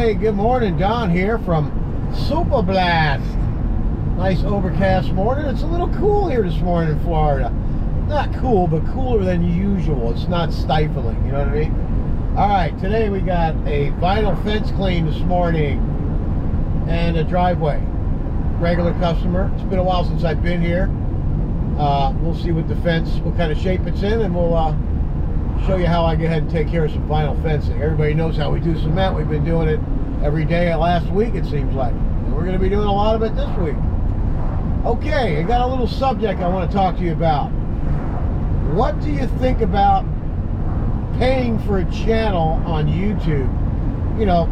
Hey, good morning. Don here from Super Blast. Nice overcast morning. It's a little cool here this morning in Florida. Not cool, but cooler than usual. It's not stifling, you know what I mean? All right, today we got a vinyl fence clean this morning and a driveway. Regular customer. It's been a while since I've been here. We'll see what the fence, what kind of shape it's in, and we'll show you how I go ahead and take care of some vinyl fencing. Everybody knows how we do cement. We've been doing it every day last week, it seems like. And we're going to be doing a lot of it this week. Okay, I got a little subject I want to talk to you about. What do you think about paying for a channel on YouTube? You know,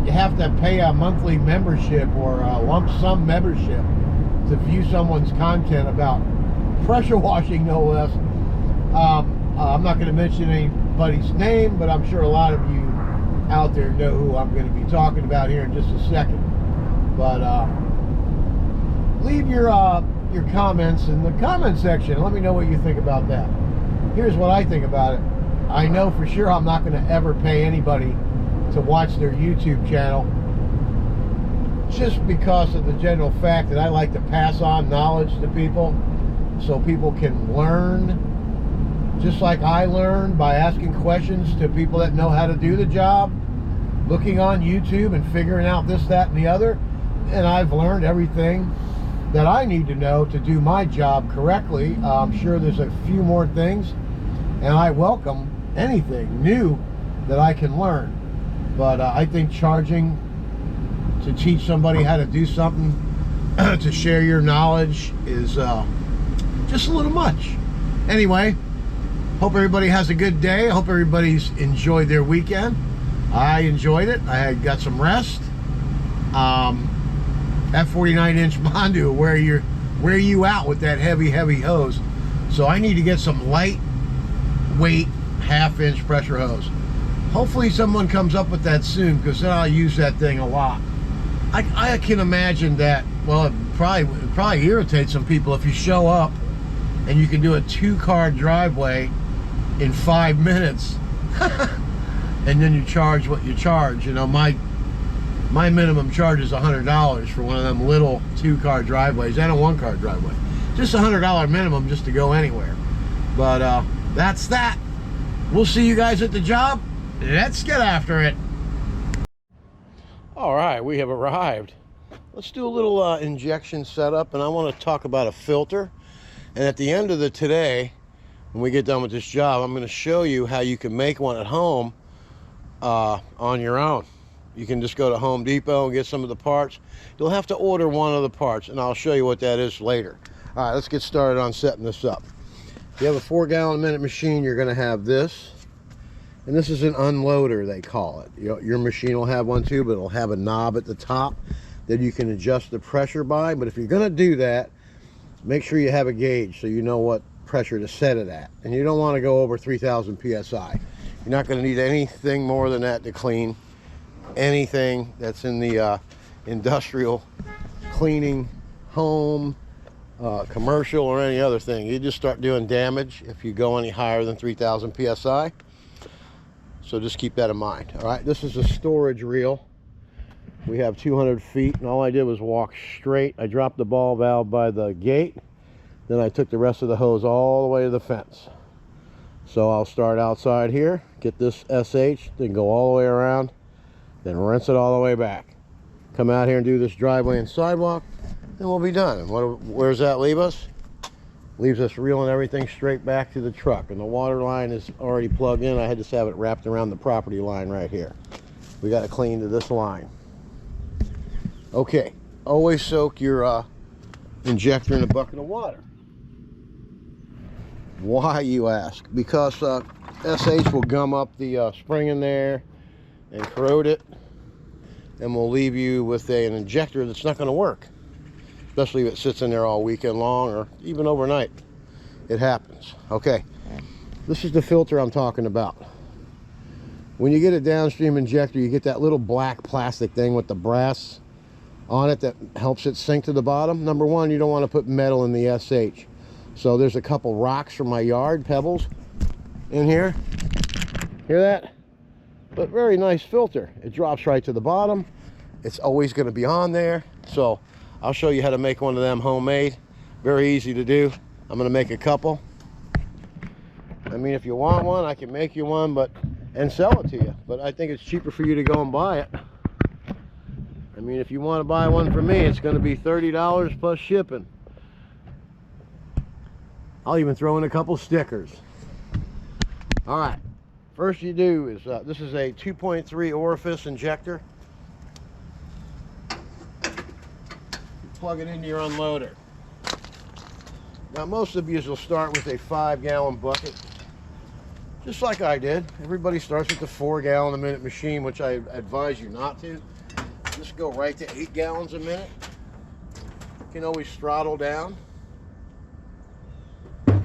you have to pay a monthly membership or a lump sum membership to view someone's content about pressure washing, no less. I'm not going to mention anybody's name, but I'm sure a lot of you out there know who I'm going to be talking about here in just a second. But leave your comments in the comment section. Let me know what you think about that. Here's what I think about it. I know for sure I'm not going to ever pay anybody to watch their YouTube channel, just because of the general fact that I like to pass on knowledge to people so people can learn just like I learn by asking questions to people that know how to do the job, looking on YouTube and figuring out this, that, and the other. And I've learned everything that I need to know to do my job correctly. I'm sure there's a few more things, and I welcome anything new that I can learn. But I think charging to teach somebody how to do something, to share your knowledge, is just a little much. Anyway, hope everybody has a good day. I hope everybody's enjoyed their weekend. I enjoyed it. I got some rest. That 49-inch Mondo, where you out with that heavy hose. So I need to get some lightweight half-inch pressure hose. Hopefully someone comes up with that soon, because then I'll use that thing a lot. I can imagine that, well, it probably irritates some people if you show up and you can do a 2-car driveway in 5 minutes and then you charge what you charge. You know, my minimum charge is $100 for one of them little 2-car driveways and a 1-car driveway. Just $100 minimum just to go anywhere. But that's that. We'll see you guys at the job. Let's get after it. All right, we have arrived. Let's do a little injection setup, and I want to talk about a filter. And at the end of today, when we get done with this job, I'm going to show you how you can make one at home on your own. You can just go to Home Depot and get some of the parts. You'll have to order one of the parts, and I'll show you what that is later. All right, let's get started on setting this up. If you have a 4-gallon-a-minute machine, you're going to have this. And this is an unloader, they call it. Your machine will have one too, but it'll have a knob at the top that you can adjust the pressure by. But if you're going to do that, make sure you have a gauge so you know what pressure to set it at. And you don't want to go over 3,000 psi. You're not going to need anything more than that to clean anything that's in the industrial cleaning, home, commercial, or any other thing. You just start doing damage if you go any higher than 3,000 psi. So just keep that in mind. All right, this is a storage reel. We have 200 feet, and all I did was walk straight. I dropped the ball valve by the gate. Then I took the rest of the hose all the way to the fence. So I'll start outside here, get this SH, then go all the way around, then rinse it all the way back. Come out here and do this driveway and sidewalk, and we'll be done. And where's that leave us? Leaves us reeling everything straight back to the truck. And the water line is already plugged in. I had to have it wrapped around the property line right here. We got to clean to this line. Okay, always soak your injector in a bucket of water. Why, you ask? Because SH will gum up the spring in there and corrode it, and will leave you with an injector that's not going to work. Especially if it sits in there all weekend long or even overnight. It happens. Okay, this is the filter I'm talking about. When you get a downstream injector, you get that little black plastic thing with the brass on it that helps it sink to the bottom. Number one, you don't want to put metal in the SH. So there's a couple rocks from my yard, pebbles, in here. Hear that? but very nice filter. It drops right to the bottom. It's always going to be on there. So I'll show you how to make one of them homemade. Very easy to do. I'm going to make a couple. I mean, if you want one, I can make you one, and sell it to you. But I think it's cheaper for you to go and buy it. I mean, if you want to buy one from me, it's going to be $30 plus shipping. I'll even throw in a couple stickers. All right. First you do is, this is a 2.3 orifice injector. Plug it into your unloader. Now most of you will start with a 5-gallon bucket, just like I did. Everybody starts with the 4-gallon-a-minute machine, which I advise you not to. Just go right to 8 gallons a minute. You can always throttle down. And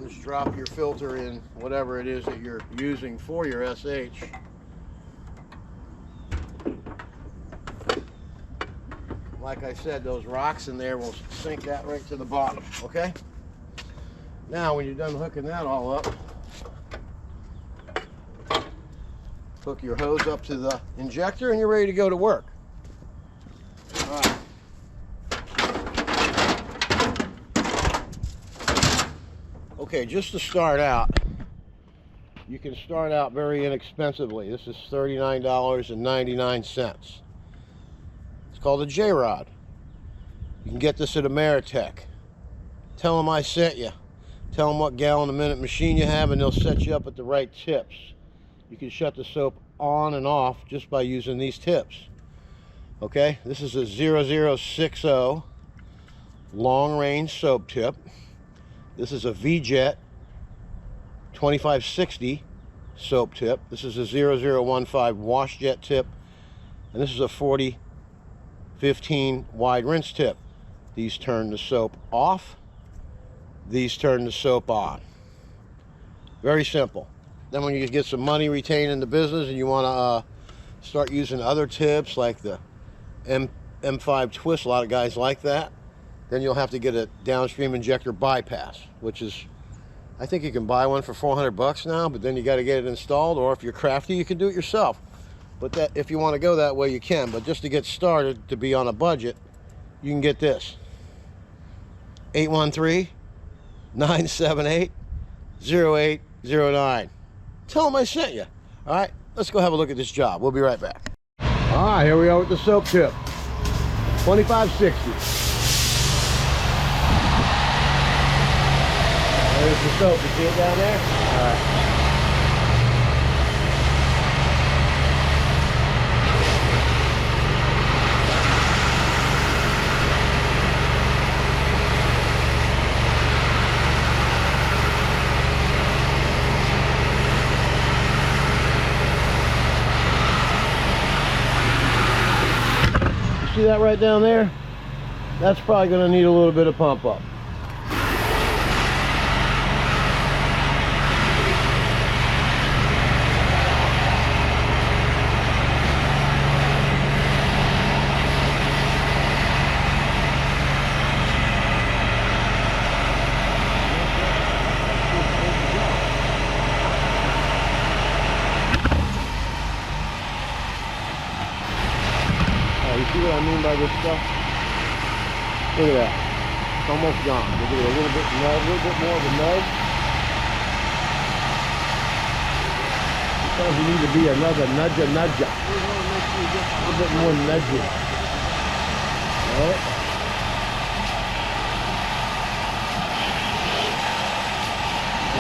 just drop your filter in whatever it is that you're using for your SH. Like I said, those rocks in there will sink that right to the bottom, okay? Now, when you're done hooking that all up, hook your hose up to the injector and you're ready to go to work. All right. Okay, just to start out, you can start out very inexpensively. This is $39.99. Called a J-Rod. You can get this at Ameritech. Tell them I sent you. Tell them what gallon-a-minute machine you have and they'll set you up at the right tips. You can shut the soap on and off just by using these tips. Okay, this is a 0060 long-range soap tip. This is a V-Jet 2560 soap tip. This is a 0015 wash jet tip. And this is a 4015 wide rinse tip. These turn the soap off. These turn the soap on. Very simple. Then when you get some money retained in the business and you want to start using other tips like the M5 twist, a lot of guys like that, then you'll have to get a downstream injector bypass, which is, I think you can buy one for $400 now, but then you got to get it installed, or if you're crafty, you can do it yourself. But that, if you want to go that way, you can. But just to get started, to be on a budget, you can get this. 813-978-0809. Tell them I sent you. All right, let's go have a look at this job. We'll be right back. All right, here we are with the soap tip. 2560. There's the soap. You see it down there? All right. See that right down there? That's probably going to need a little bit of pump up. You see what I mean by this stuff? Look at that. It's almost gone. We'll give it a little bit more of a nudge. Sometimes you need to be another nudger. A little bit more nudging. Alright?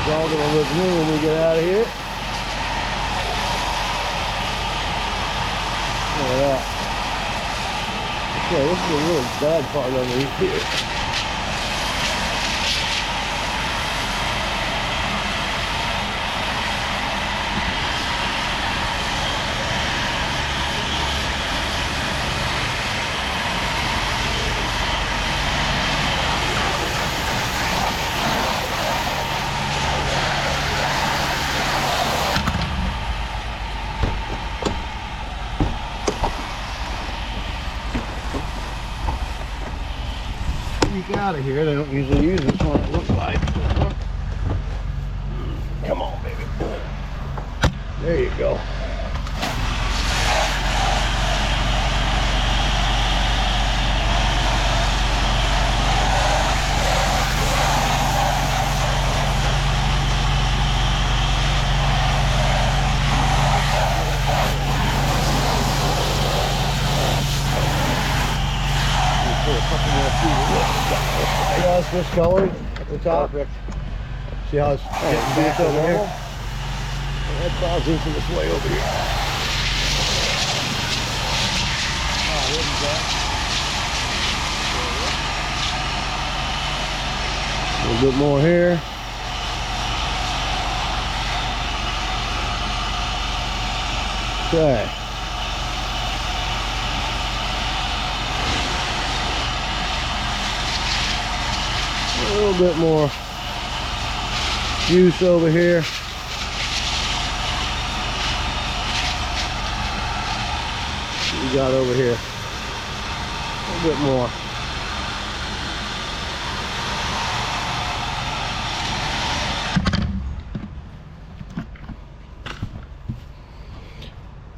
It's all going to look new when we get out of here. Look at that. Okay, this is a really bad part underneath here. Out of here. They don't usually use this one, it looks like. Come on, baby. There you go. See how it's discolored at the top? Perfect. See how it's getting back over here? That cloud's into this way over here. Oh, there we go. A little bit more here. Okay. A little bit more juice over here. What we got over here? A little bit more.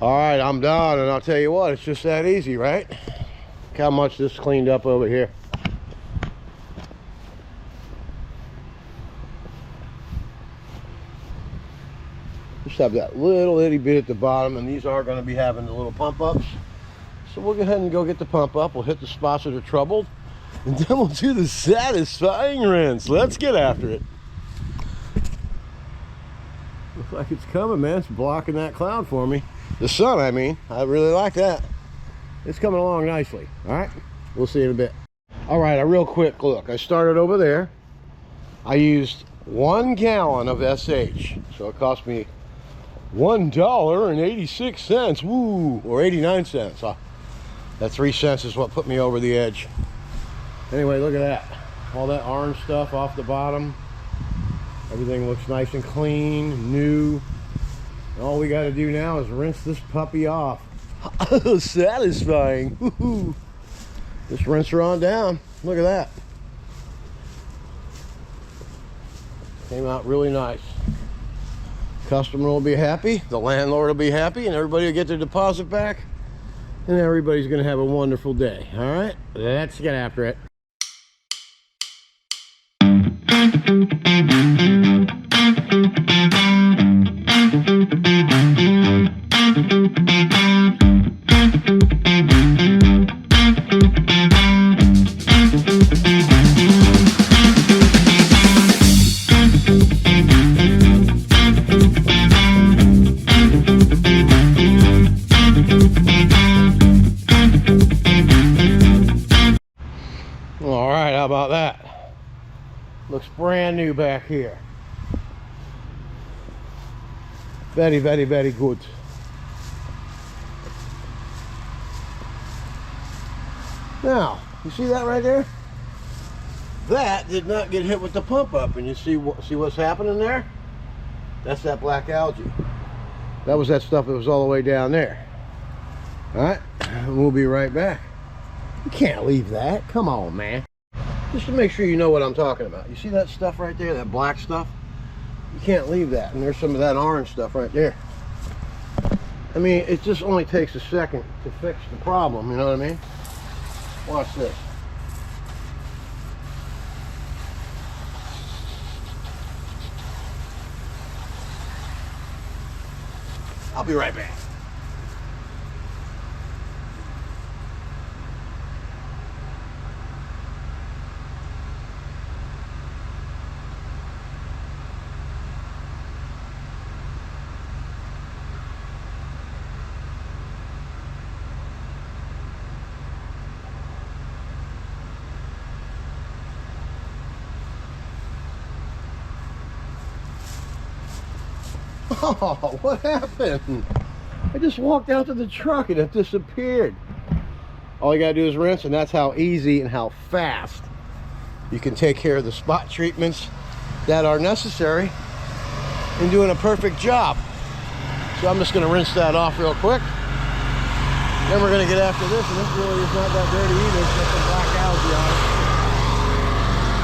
All right, I'm done, and I'll tell you what, it's just that easy, right? Look how much this cleaned up over here. Just have that little itty bit at the bottom, and these are going to be having the little pump ups. So we'll go ahead and go get the pump up. We'll hit the spots that are troubled, and then we'll do the satisfying rinse. Let's get after it. Looks like it's coming, man. It's blocking that cloud for me. The sun, I mean. I really like that. It's coming along nicely. All right, we'll see in a bit. All right, a real quick look. I started over there. I used 1 gallon of SH, so it cost me $1.86. Woo, or 89 cents. That 3 cents is what put me over the edge. Anyway, look at that. All that orange stuff off the bottom. Everything looks nice and clean, new. All we got to do now is rinse this puppy off. Satisfying. Woo-hoo. Just rinse her on down. Look at that. Came out really nice. Customer will be happy, the landlord will be happy, and everybody will get their deposit back, and everybody's going to have a wonderful day. All right, let's get after it. All right, how about that? Looks brand new back here. Very, very, very good. Now, you see that right there? That did not get hit with the pump up, and you see what's happening there? That's that black algae. That was that stuff that was all the way down there. All right, we'll be right back. You can't leave that. Come on, man. Just to make sure you know what I'm talking about. You see that stuff right there, that black stuff? You can't leave that. And there's some of that orange stuff right there. I mean, it just only takes a second to fix the problem, you know what I mean? Watch this. I'll be right back. Oh, what happened? I just walked out to the truck and it disappeared. All you gotta do is rinse, and that's how easy and how fast you can take care of the spot treatments that are necessary in doing a perfect job. So I'm just gonna rinse that off real quick. Then we're gonna get after this, and this really is not that dirty either. It's just some black algae on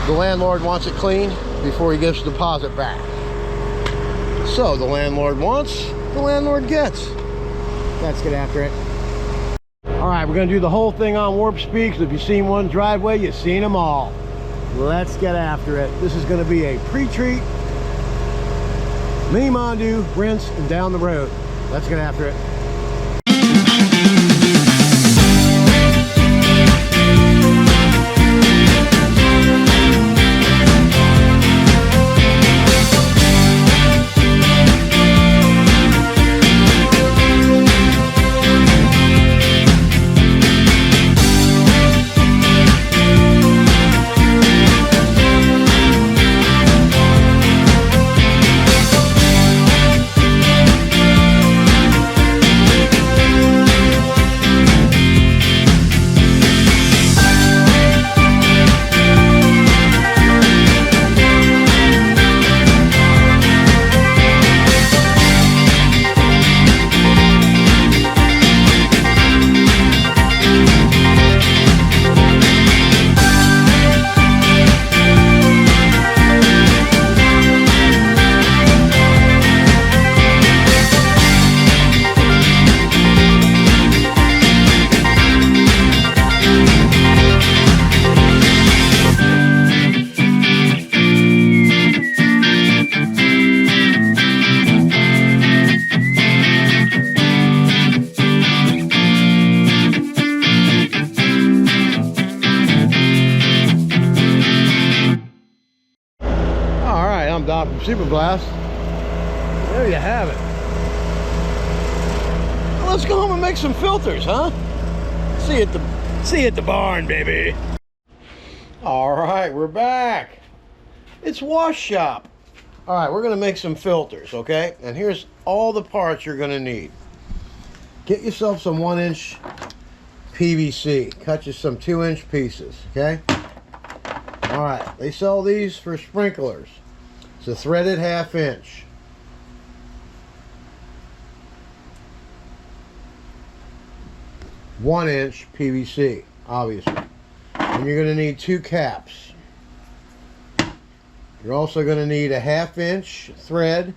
it. The landlord wants it cleaned before he gives the deposit back. So the landlord wants the landlord gets. Let's get after it. All right, we're gonna do the whole thing on warp speed, because if you've seen one driveway, you've seen them all. Let's get after it. This is gonna be a pre-treat, mini Mondu, rinse, and down the road. Let's get after it. From Super Blast. There you have it. Well, let's go home and make some filters, huh? See you at the barn, baby. All right, we're back. It's wash shop. All right, we're gonna make some filters, okay? And here's all the parts you're gonna need. Get yourself some 1-inch PVC. Cut you some 2-inch pieces, okay? All right, they sell these for sprinklers. It's a threaded 1/2 inch. One-inch PVC, obviously. And you're going to need 2 caps. You're also going to need a 1/2 inch thread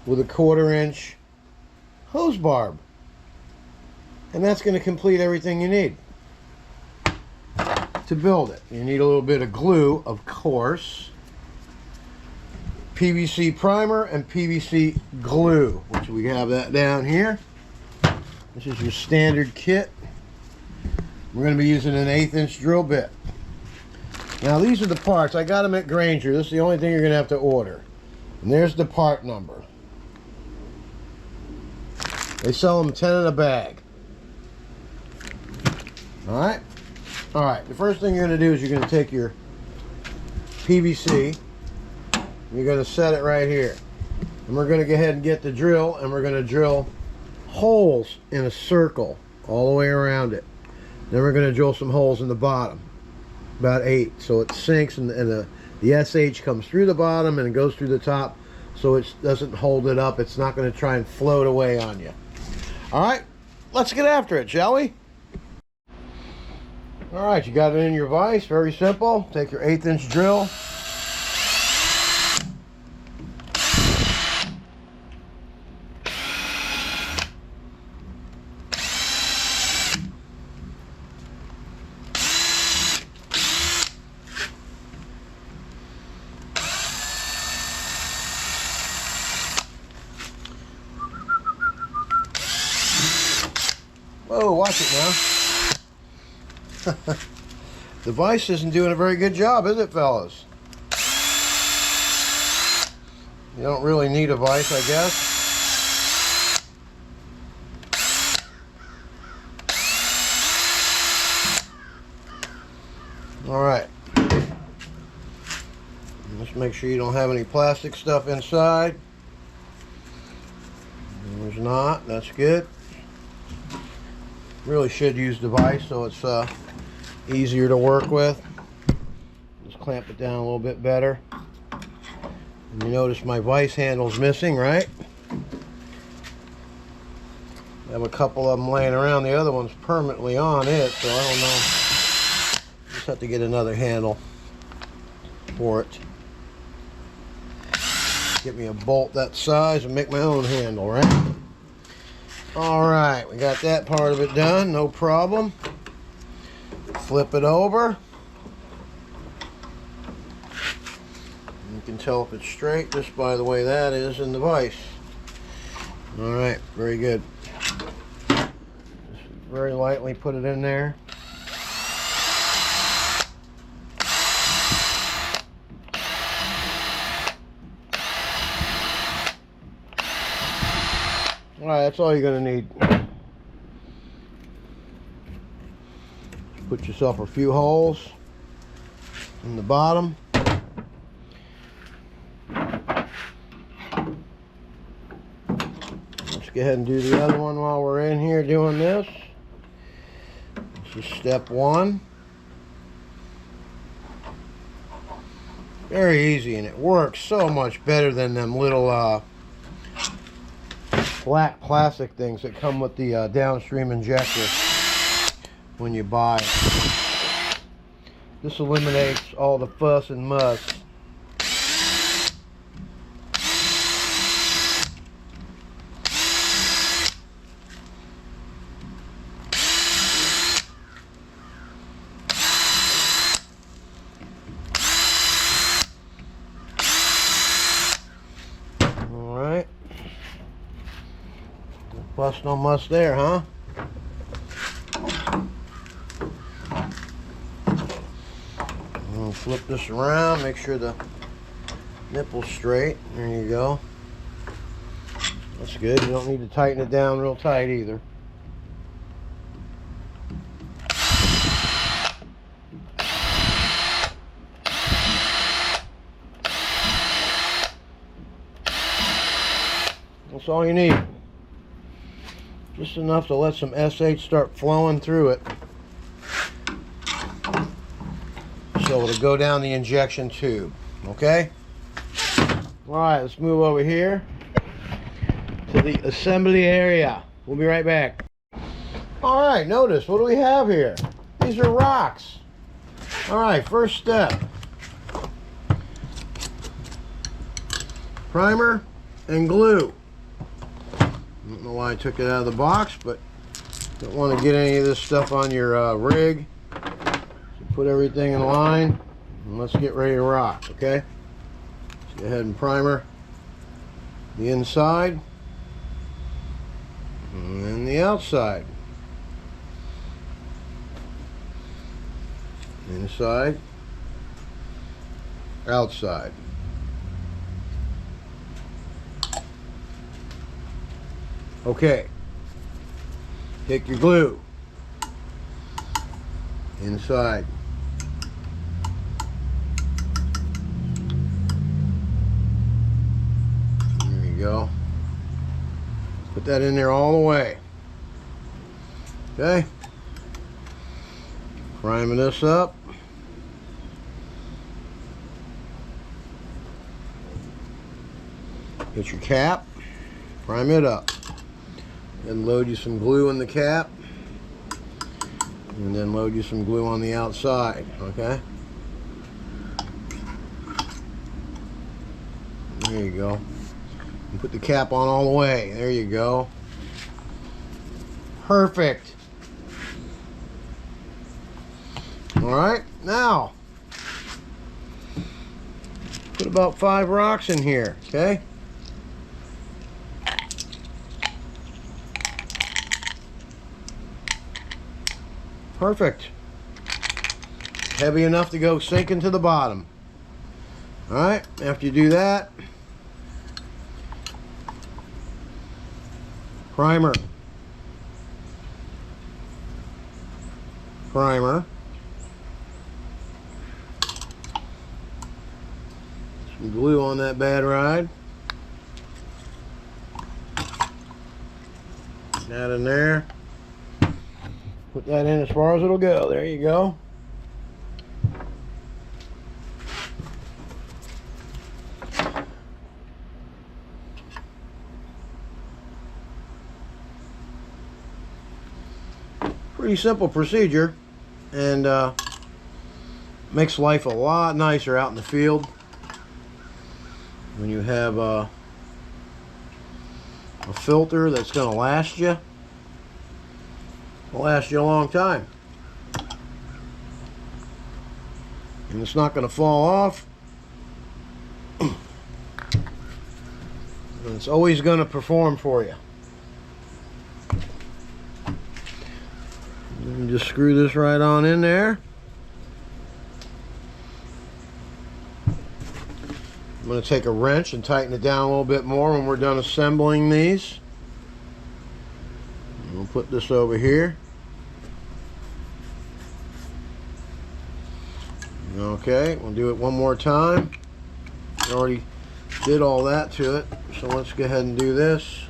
with a 1/4 inch hose barb. And that's going to complete everything you need to build it. You need a little bit of glue, of course. PVC primer and PVC glue, which we have that down here. This is your standard kit. We're going to be using an 1/8 inch drill bit. Now these are the parts. I got them at Granger. This is the only thing you're going to have to order. And there's the part number. They sell them 10 in a bag. Alright? Alright, the first thing you're going to do is you're going to take your PVC. You're going to set it right here. And we're going to go ahead and get the drill, and we're going to drill holes in a circle all the way around it. Then we're going to drill some holes in the bottom, about 8, so it sinks and the SH comes through the bottom and it goes through the top, so it doesn't hold it up. It's not going to try and float away on you. Alright, let's get after it, shall we? Alright, you got it in your vise, very simple. Take your 1/8 inch drill. Whoa, watch it now. The vise isn't doing a very good job, is it, fellas? You don't really need a vise, I guess. Alright. Just make sure you don't have any plastic stuff inside. There's not. That's good. Really should use the vise so it's easier to work with. Just clamp it down a little bit better. And you notice my vise handle's missing, right? I have a couple of them laying around. The other one's permanently on it, so I don't know. Just have to get another handle for it. Get me a bolt that size and make my own handle, right? All right, we got that part of it done, no problem. Flip it over. You can tell if it's straight just by the way that is in the vise. All right, very good. Just very lightly put it in there. All right, that's all you're going to need. Put yourself a few holes in the bottom. Let's go ahead and do the other one while we're in here doing this. This is step one. Very easy, and it works so much better than them little black plastic things that come with the downstream injector when you buy it. This eliminates all the fuss and muss. All right. Fuss no muss there, huh? Flip this around, make sure the nipple's straight. There you go. That's good. You don't need to tighten it down real tight either. That's all you need. Just enough to let some SH start flowing through it. So it'll go down the injection tube, okay? All right, let's move over here to the assembly area. We'll be right back. All right, notice, what do we have here? These are rocks. All right, first step. Primer and glue. I don't know why I took it out of the box, but don't want to get any of this stuff on your rig. Put everything in line and let's get ready to rock, okay? Let's go ahead and primer the inside and then the outside. Inside, outside. Okay. Take your glue. Inside. Go. Put that in there all the way. Okay. Priming this up. Get your cap. Prime it up. Then load you some glue in the cap. And then load you some glue on the outside. Okay. There you go. And put the cap on all the way. There you go. Perfect. All right, now put about 5 rocks in here, okay? Perfect. Heavy enough to go sinking to the bottom. All right, after you do that, primer, primer, some glue on that bad ride, that in there, put that in as far as it'll go. There you go. Pretty simple procedure, and makes life a lot nicer out in the field when you have a filter that's going to last you. Will last you a long time. And it's not going to fall off. And it's always going to perform for you. You can just screw this right on in there. I'm going to take a wrench and tighten it down a little bit more when we're done assembling these. We'll put this over here. Okay, we'll do it one more time. I already did all that to it, so let's go ahead and do this.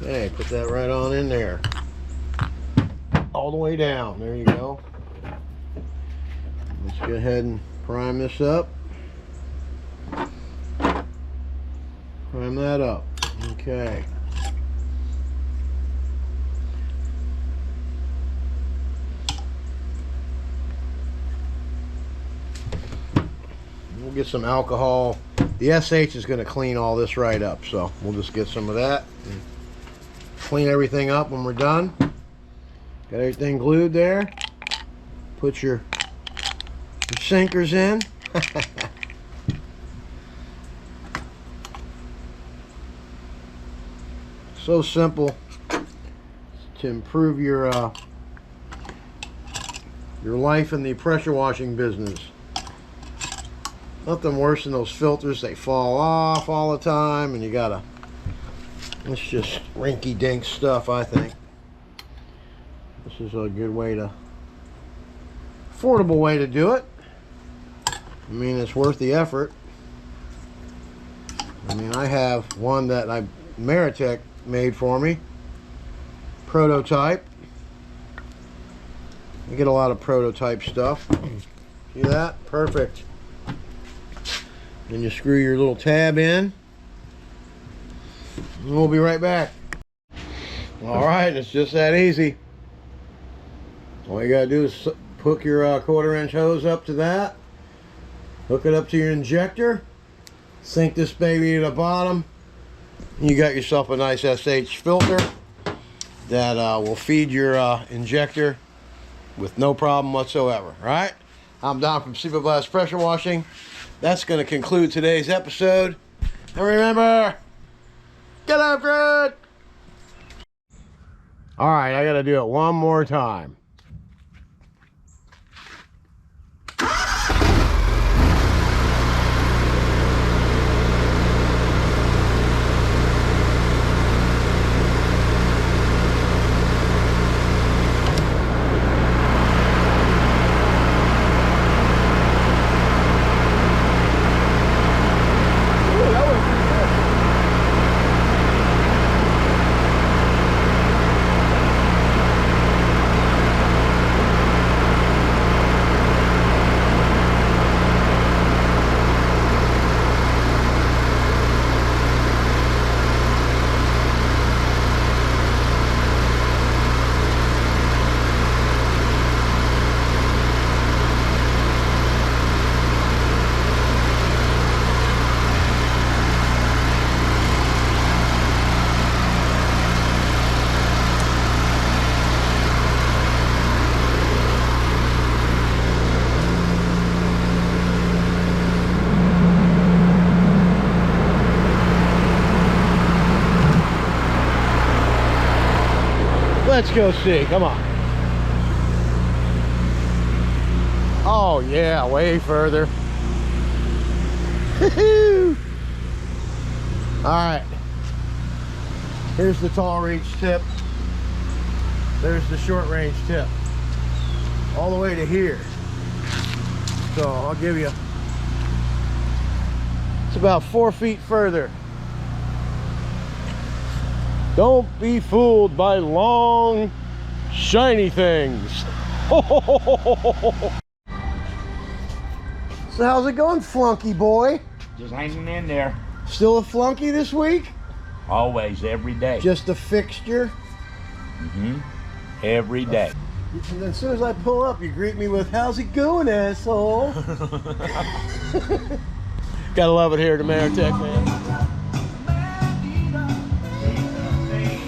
Okay, put that right on in there. All the way down. There you go. Let's go ahead and prime this up. Prime that up. Okay. We'll get some alcohol. The SH is going to clean all this right up, so we'll just get some of that and clean everything up when we're done. Got everything glued there. Put your sinkers in. So simple to improve your life in the pressure washing business. Nothing worse than those filters. They fall off all the time, and you gotta. It's just rinky-dink stuff, I think. This is a good way to, affordable way to do it. I mean, it's worth the effort. I mean, I have one that Meritech made for me. Prototype. I get a lot of prototype stuff. See that? Perfect. Then you screw your little tab in. And we'll be right back. Alright, it's just that easy. All you gotta do is hook your 1/4 inch hose up to that. Hook it up to your injector. Sink this baby to the bottom. You got yourself a nice SH filter that will feed your injector with no problem whatsoever. Right? I'm Don from Super Blast Pressure Washing. That's going to conclude today's episode. And remember, get upgrade! Alright, I got to do it one more time. Let's go see. Come on. Oh yeah, way further. Alright. Here's the tall reach tip. There's the short range tip. All the way to here. So I'll give you, it's about 4 feet further. Don't be fooled by long, shiny things. So how's it going, flunky boy? Just hanging in there. Still a flunky this week? Always, every day. Just a fixture? Every day. And then as soon as I pull up, you greet me with, "How's it going, asshole?" Gotta love it here at Ameritech, man.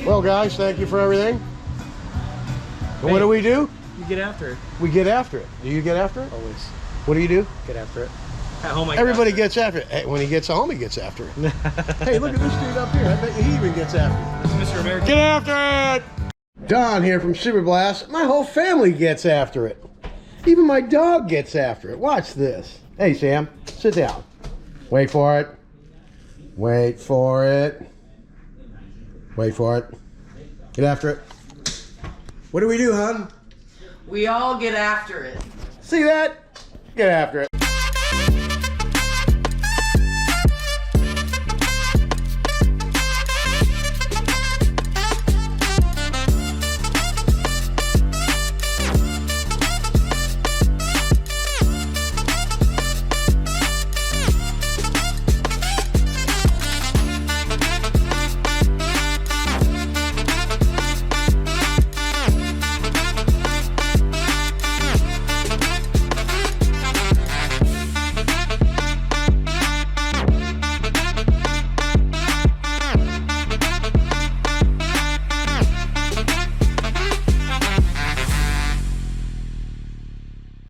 Well, guys, thank you for everything. And what do we do? You get after it. We get after it. Do you get after it? Always. What do you do? Get after it. At home, Everybody gets after it. Hey, when he gets home, he gets after it. Hey, look at this dude up here. I bet you he even gets after it. Mr. American. Get after it! Don here from Super Blast. My whole family gets after it. Even my dog gets after it. Watch this. Hey, Sam, sit down. Wait for it. Wait for it. Wait for it. Get after it. What do we do, hon? We all get after it. See that? Get after it.